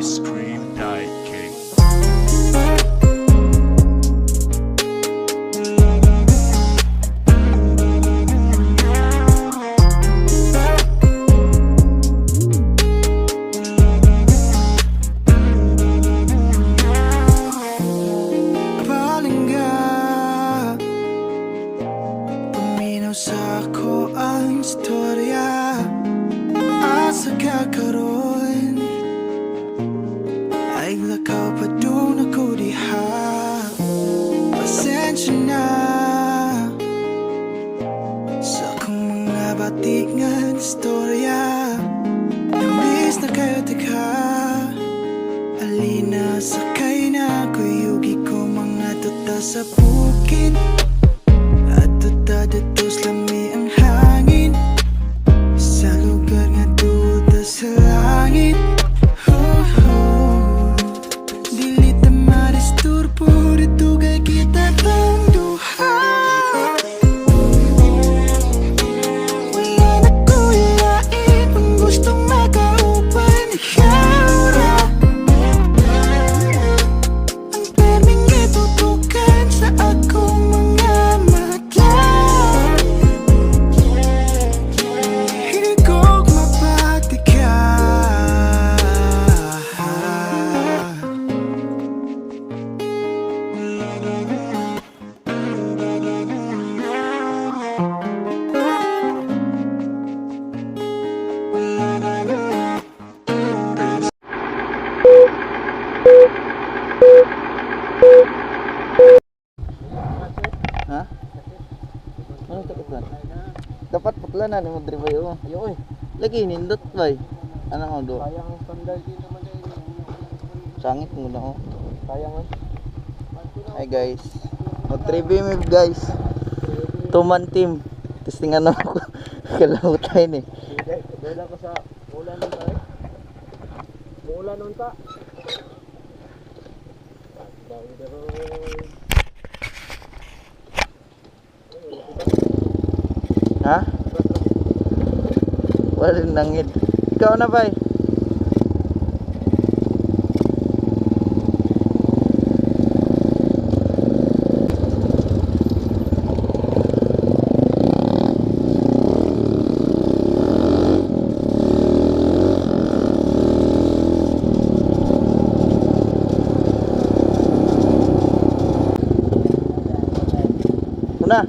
Ice Cream Night King. Palingga, paminaw sa ako ang istorya. Asa kakaroon ay lakaw pa doon ako diha. Pasensya na sa akong mga batik nga istorya. Namiss na kayo tika, alina sakay na kuyugi ko mga tuta sa bukid. At tuta datos lami ang hangin sa lugar nga duda sa langit. Dili ta madisturbo, ditugay kita tang duha. Wala na kuyain kung gustong makaupan ikaw ra. Ang perming itutukan sa akong mga mata. Hindi ko mapati ka. Ha? Ano takot ba? Dapat putla na ni mo diri ba yo? Ayo oy. Lagi nindot bay. Ano mo do? Sayang ang standard din naman din. Sangit mo na oh. Sayang man. Hi guys. Mag-review mi guys. Two-man team. Testingan na ako. Kalaw tayo ni. Dala ko sa ulan nun tayo. Ulan nun ta. Ha? Wala nangid. Ikaw na bay. Una.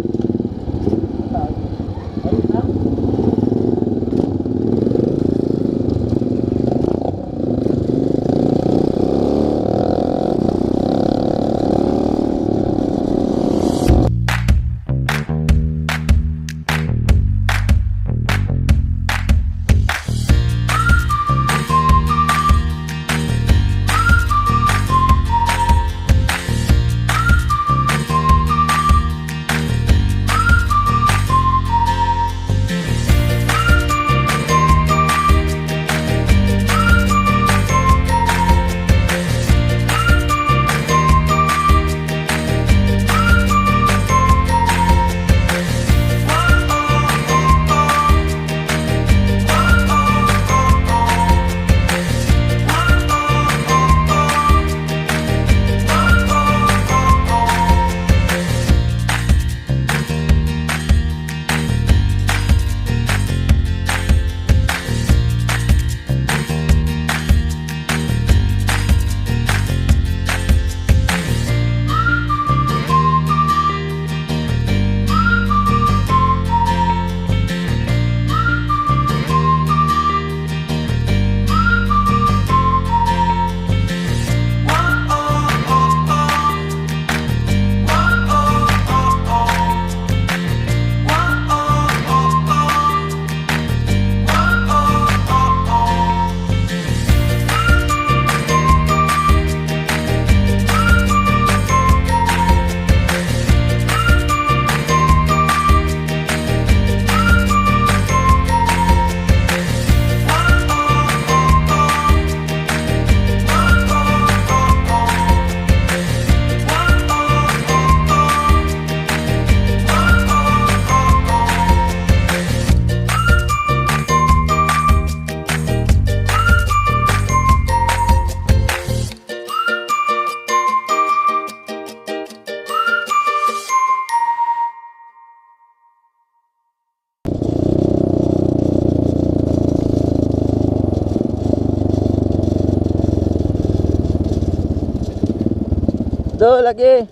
Do lagi.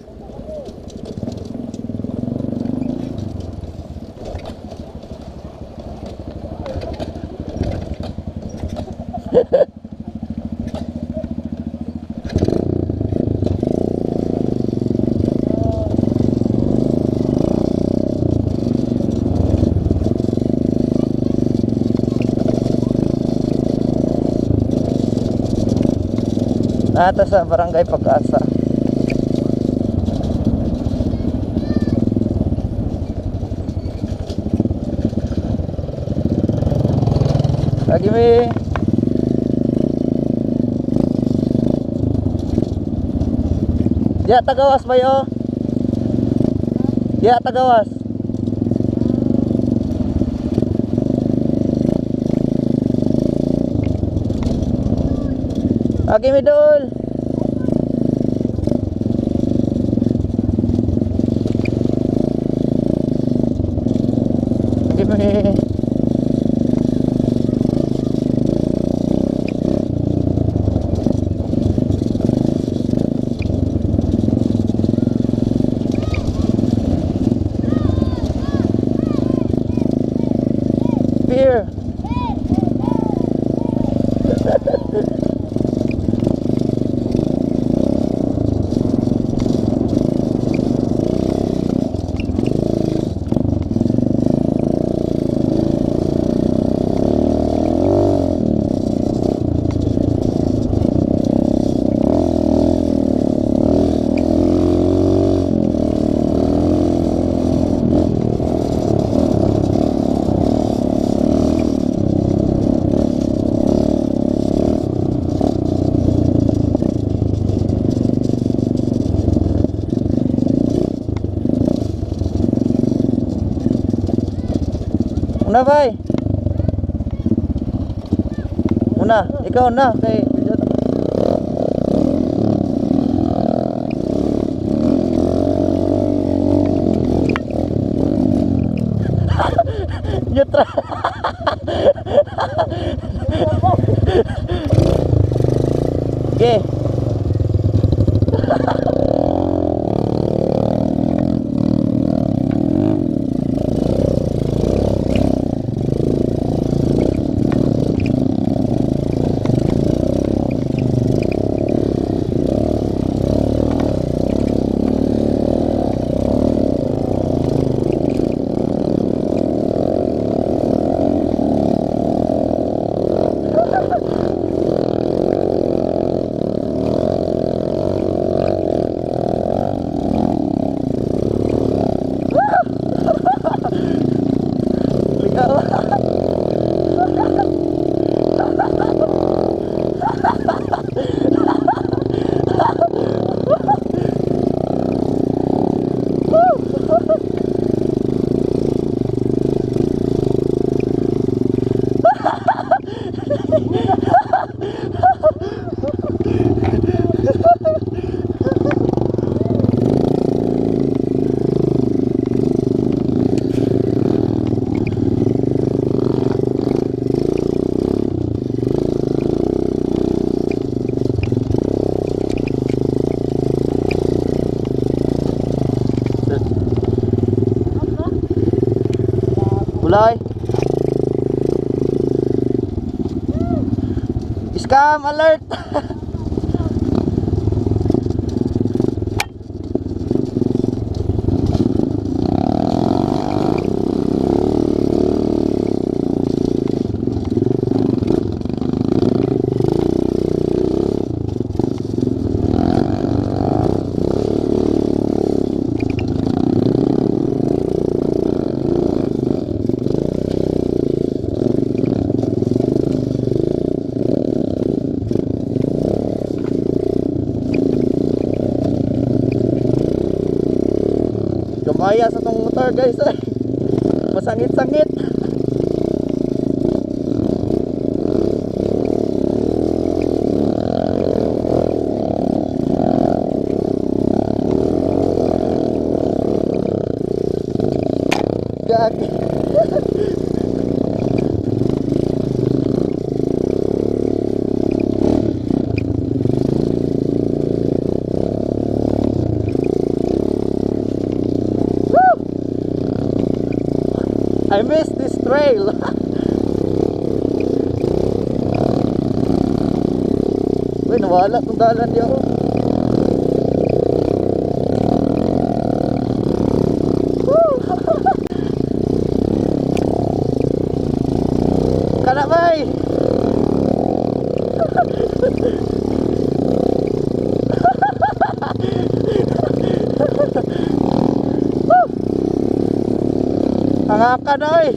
Nata sa Barangay Pag-asa. Lagi mi. Ya tagawas ba yo? Ya tagawas. Lagi mi dul. Lagi mi. Beer. Una bay. Una, ikaw na kay Neutral. Okay. Kulay. Scam alert. Kamaya sa tong motor guys ay. Masangit-sangit. Gagi. I miss this trail. Uy, nawala tong dalan niya oh. Woo! Kana bay. Hangakan oy.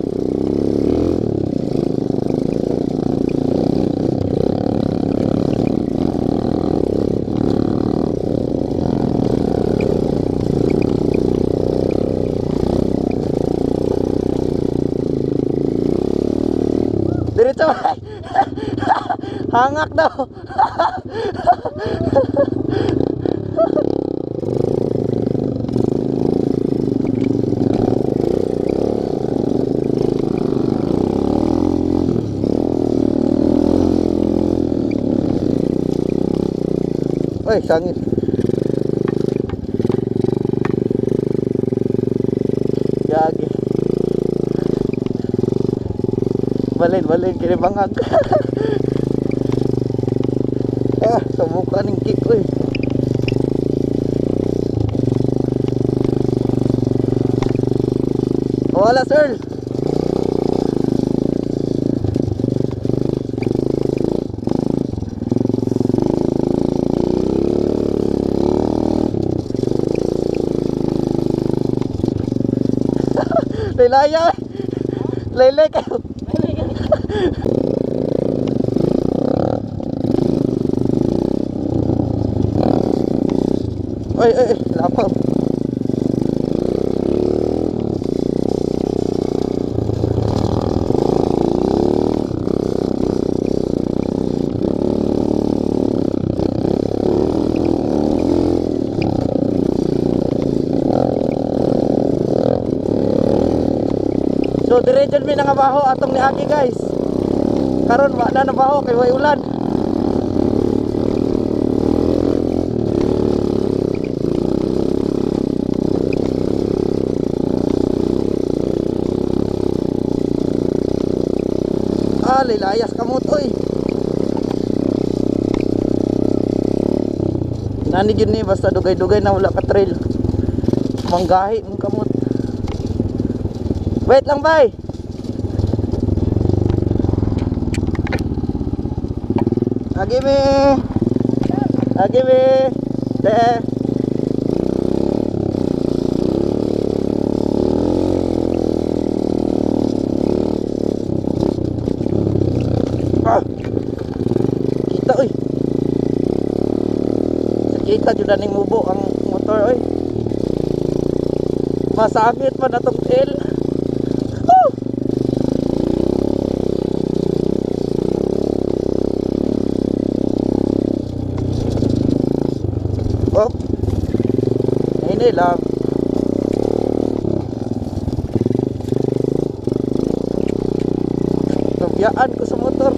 Diretso bay. Hangak daw. Oy, sangit. Yagi. Balin kini bangag. Kamuka ning kick oy. Wala sir. Laylaya. Laylay kayo. Oy, lapar. So diretso mi nangabaho atong niagi guys. Karon wa na nabaho kay way ulan. Lilayas kamot oy. Nani gyud ni basta dugay-dugay na wala ka trail. Manggahi mong kamot. Wait lang bay. Agime. De. Kita oy. Kita jud ning mubo ang motor oy. Masagit pa na tong tail. Oh. Ini lang. Tubyaan ko sa motor.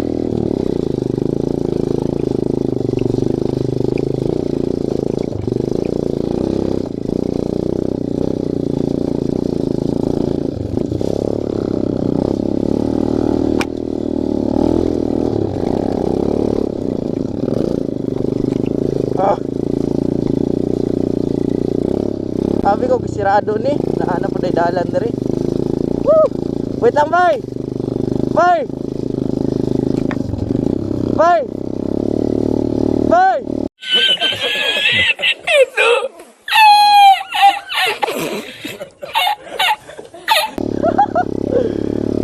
Sabi ko gisirado ni, nahanap po na dalan diri. Woo! Wait lang bay. Bay.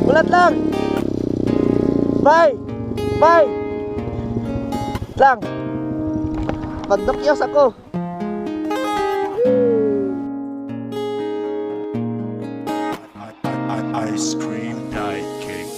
Ulat lang. Bay. Lang. Pagdokyos ako. Ice cream diet cake.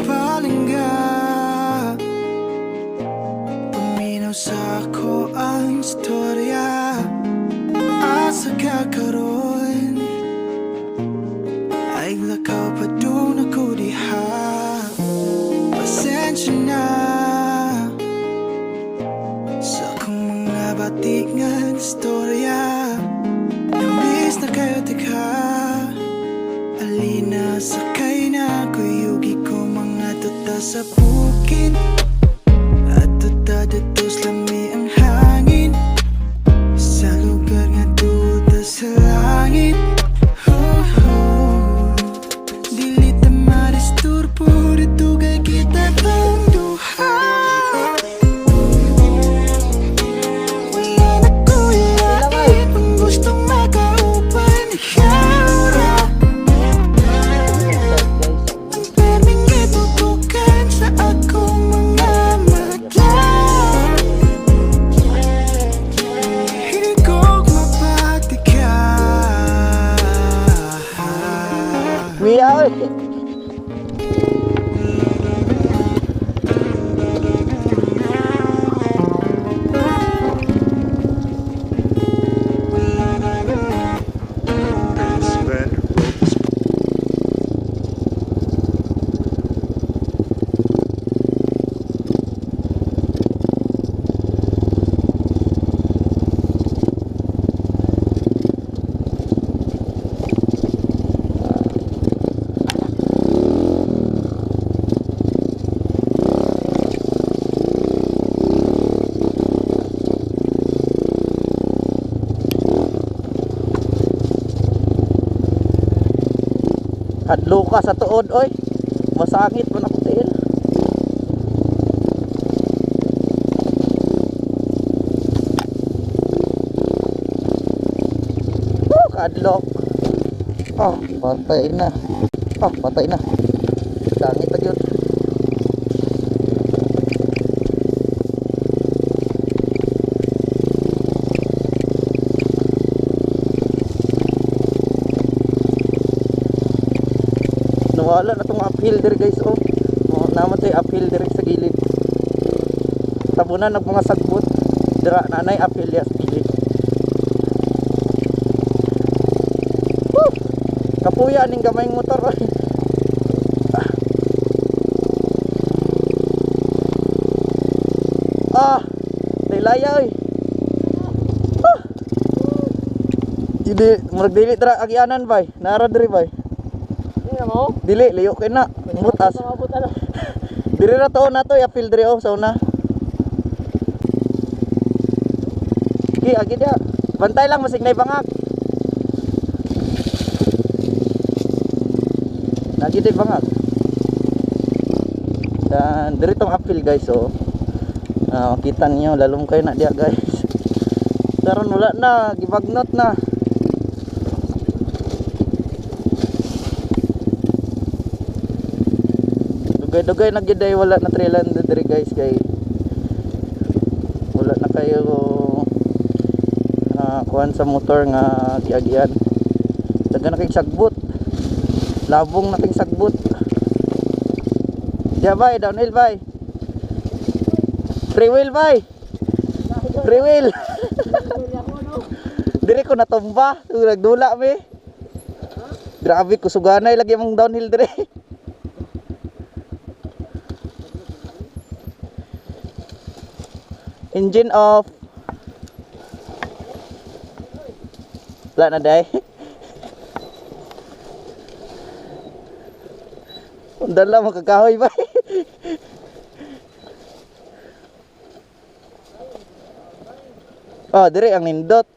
Palingga, paminaw sa ako ang istorya. Asa kakaroon batik nga istorya. Namiss na kayo tika. Alina sakay na kuyugi ko mga tuta sa bukid. At tuta datos lami ang hangin. Sa lugar nga tuta sa langit. Dili ta maristurbo dito kay kita tong duha. Wala na kulapit kung gustong makaupan yaura. Ang perming itutukan sa akong mga mata. Hindi ko mapatika. Kuya, oy. Sven ropes. Hadlo ka sa tuod, oy. Masangit man ako tiil. Kadlok. Oh, patay na. Oh, patay na. Sangit na yun. Nawala na itong uphill there guys, oh. Oh, naman tayo uphill there sa gilid. Tabunan ng mga sagbot. Dira nanay uphill ya sa gilid. Woo! Kapuya ning gamayng motor. Ah, dilaya oy. Ah. Jadi murag dili dra agyanan bay. Nara diri bay. Mo? Dili, liyo kay na. Mutas. Diri ra to na to, apil diri oh sa una. Gi agi dia. Bantay lang masig nay bangag. Lagi day bangag. Dan diri tong apil guys oh. Makita niyo lalong kayo na dia guys. Karon wala na, gibagnot na. Dugay-dugay na giday wala na trailan diri guys kay wala na kayo kuhan sa motor nga giagian. Dagan na kay sagbot. Labong na kay sagbot. Diya bay, downhill bay. Free wheel bay. Free wheel. Diri ko natumba, nagdula mi. Grabe kusuganay lagi mong downhill diri. Engine off. Wala na day. Undala makakahoy ba? Oh, dire ang nindot.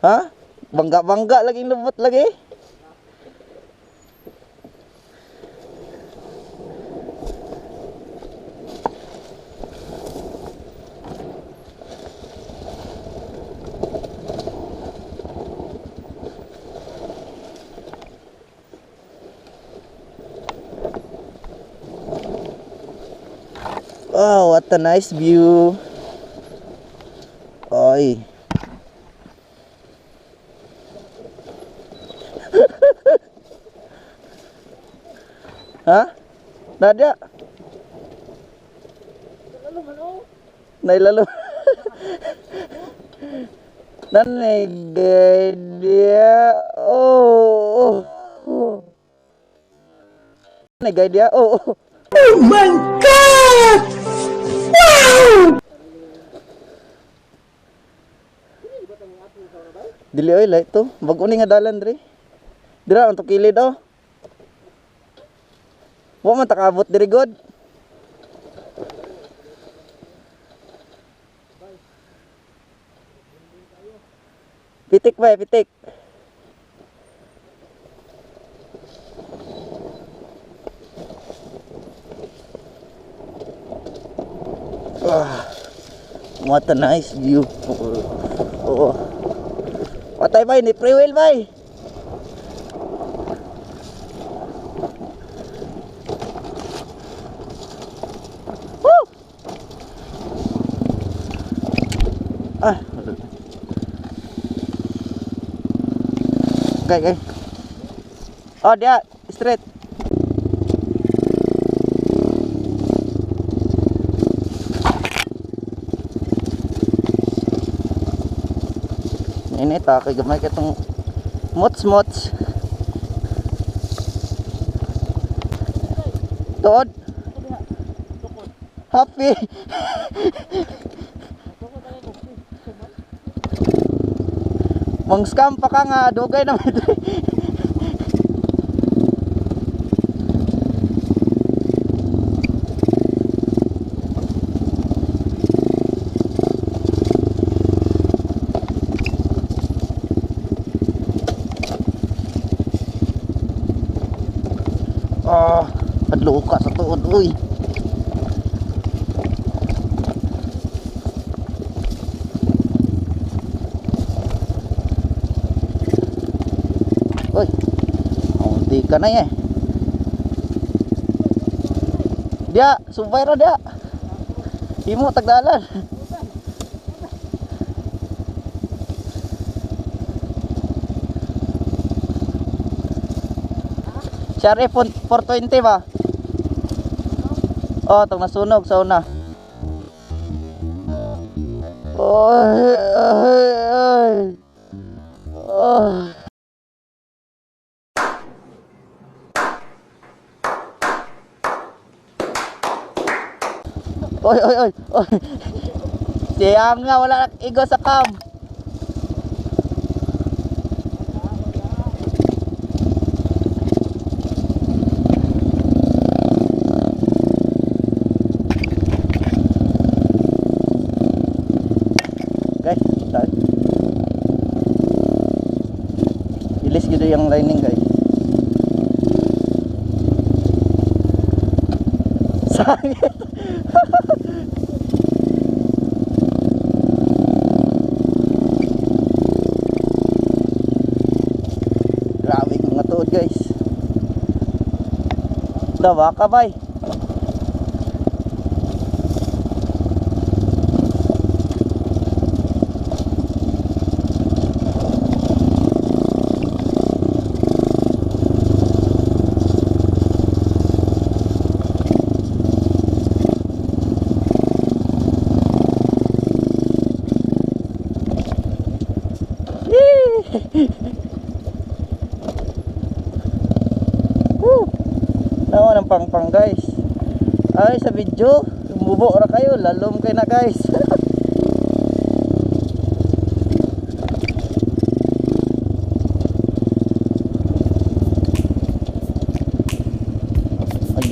Ha? Bangga-bangga lagi lubot lagi. Wow, what a nice view. Oy. Ha? Nadia. Nailalo. Nanay dia. Oh. Nanay dia. Oh. Dili oy light to. Bago ni nga dalan dre. Dira unto kilid oh. Wa man takabot diri god. Pitik ba, pitik. What a nice view. Oh. Patay bay, ni pre-wheel bay. Woo! Ah. Okay. Oh, dia straight. Ini tak kay gamay katong mots. Tod. Happy. Mang scam pa ka nga dugay na ito. Adlo ka sa tuod uy. Uy. Hindi ka na eh. Dia, subay ra dia. Imo tagdalan. Share 420 ba? Oh, tong nasunog sa una. Oy. Oy. Siyang nga wala igo sa cam. Guys, start. Ilis gitu yang lining guys. Sakit. Grabe kong ngatuod guys. Dawa ka bay. Nawa ng pang guys. Ay sa video, mubo ra kayo, lalom kayo na guys.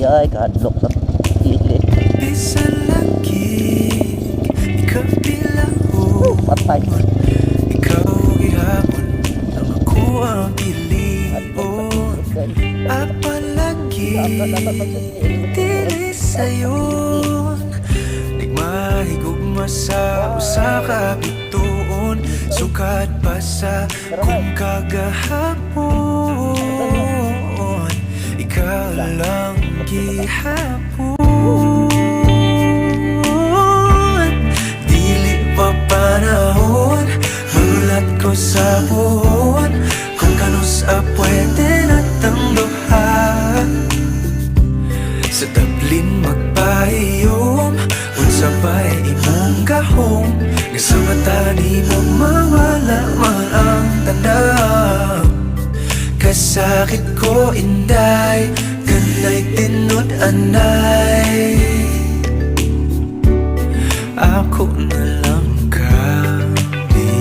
Ay kahadlok sa gilid. Bisa lagi ikaw bilao. Patay. Ikaw gihapon nang ako ang ilion. Apalagi dili sayon. Di mahigugma sa usa ka bituon. Sukad pa sa kung kagahapon. Ikaw lang gihapon. Dili pa panahon, mulat ko sa buhon. Kung kanus pwede na tangduhan. Sa tablin magpahiyom, unsa ba'y imong gahom. Nga sa mata ni mo mawala man ang tandam. Kasakit ko inday, kanay tinod anay, ako na lang kami.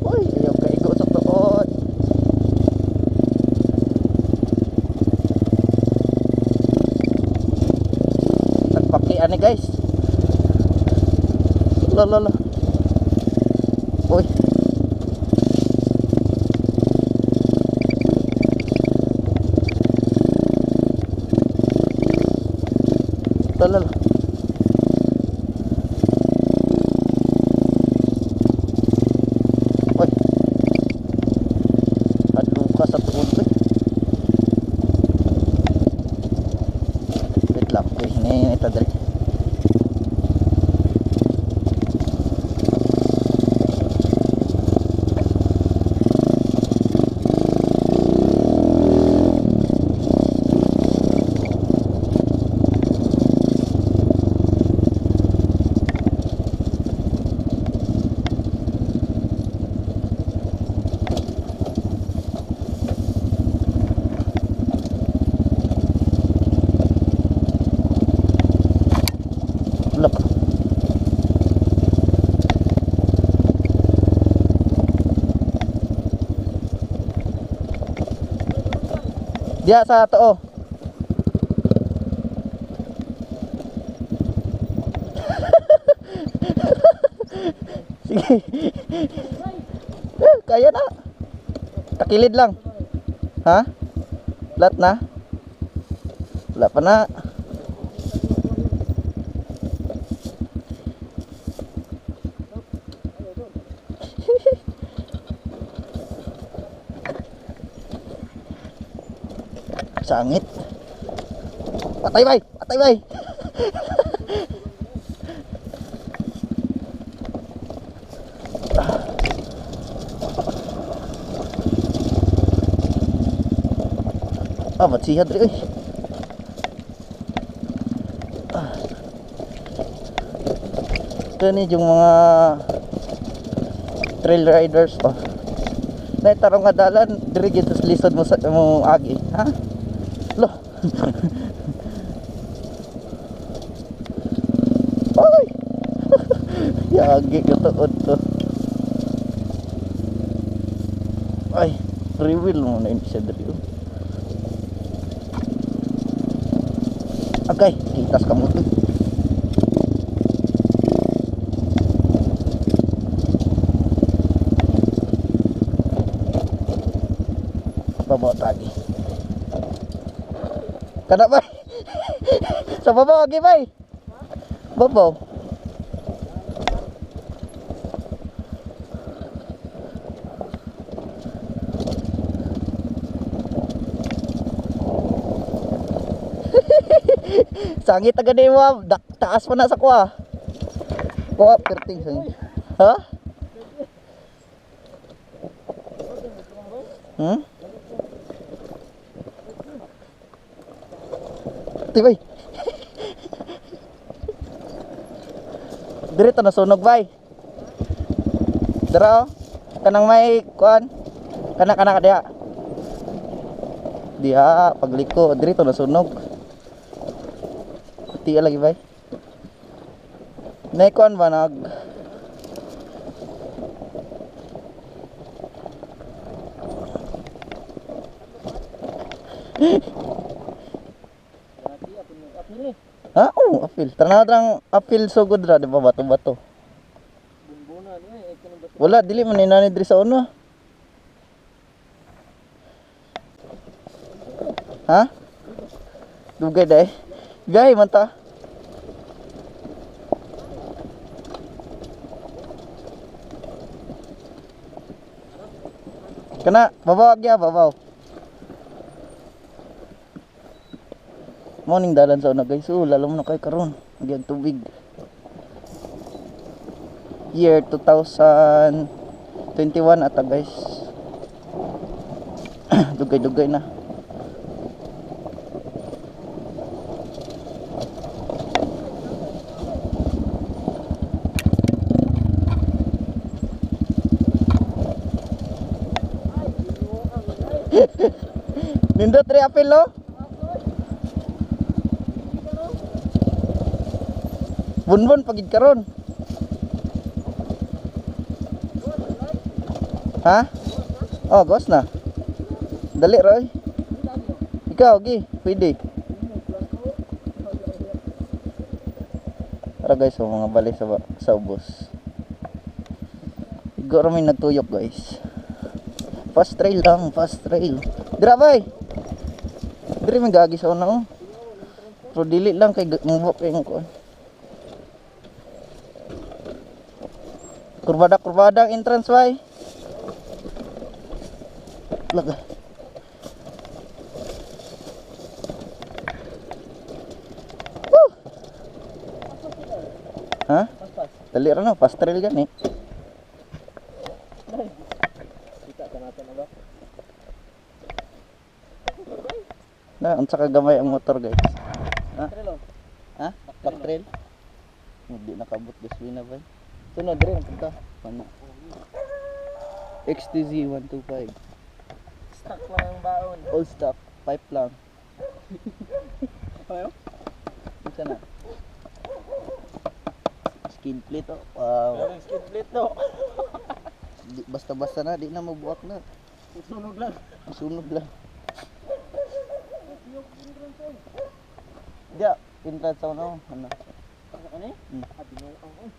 Uy, ayaw kaigo sa tuod. Nagpakian ni guys. Lolo. Uy. Lolo. Uy. Aduh ka sa tuod ko. Wait lang. Uy, hinay ito dali. Look. Diya sa to. Sige. Kaya na. Takilid lang. Ha? Lat na? Wala pa na. Sangit. Patay bay, patay bay. Ba't siya dre. Kani yung mga trail riders oh. Na tarong nga dalan dire gid sa lisod mo sa mo agi, ha? Lo. Oy. Yagi ka tuod to. Ay, free will mo na siya diri. Agay, kitas ka mo to. Babaw tagi. Kana bay? Sa babaw agi bay? Babaw. Sangit agad ni mo, taas pa na sa kuha. Kuha, perting sangit. Ha? Hmm? Tibay. Dirito na sunog bay. Dara, kanang may kuan. Kana diha. Diha pagliko, dirito na sunog. Tiya lagi bay. Nay kuan ba nag ha? Oh, apil. Tanang apil so good ra, di ba bato-bato. Bumbunan eh, kanang bato. Wala dili man inani diri sa uno. Ha? Dugay dai. Gay man ta. Kana babaw agya babaw. Morning dalan sa una guys. Lalo mo na kay karon. Nagyag tubig. Year 2021 ata guys. Dugay-dugay na. Nindot re apil lo. Bunbun pagid karon. Ha? Oh, gos na. Dali Roy. Ikaw gi, pwede. Tara guys, oh, mga bali sa ubos. Siguro may nagtuyok guys. Fast trail lang, fast trail. Dira bay. Diri may gagi sa una oh. Pero dili lang kay mubok yung kuan. Kurbada ang entrance bay. Laga. Woo! Ha? Dali ra no, fast trail gani. Kita ka natin na ba? Na, unsa ka gamay ang motor guys. Ha? Trelo. Ha? Back trail? Hindi nakabot gaswin na ba? Sunod dire ang punta. Ano? XTZ 125. Stuck lang ang baon. All stock, pipe lang. Ayaw? Isa na. Skin plate oh. Wow. Ang skid plate no. Basta-basta na, di na mabuak na. Sunog lang. Sunog lang. Diya, entrance sa ano? Ano? Ano eh? Hmm. Abi mo ang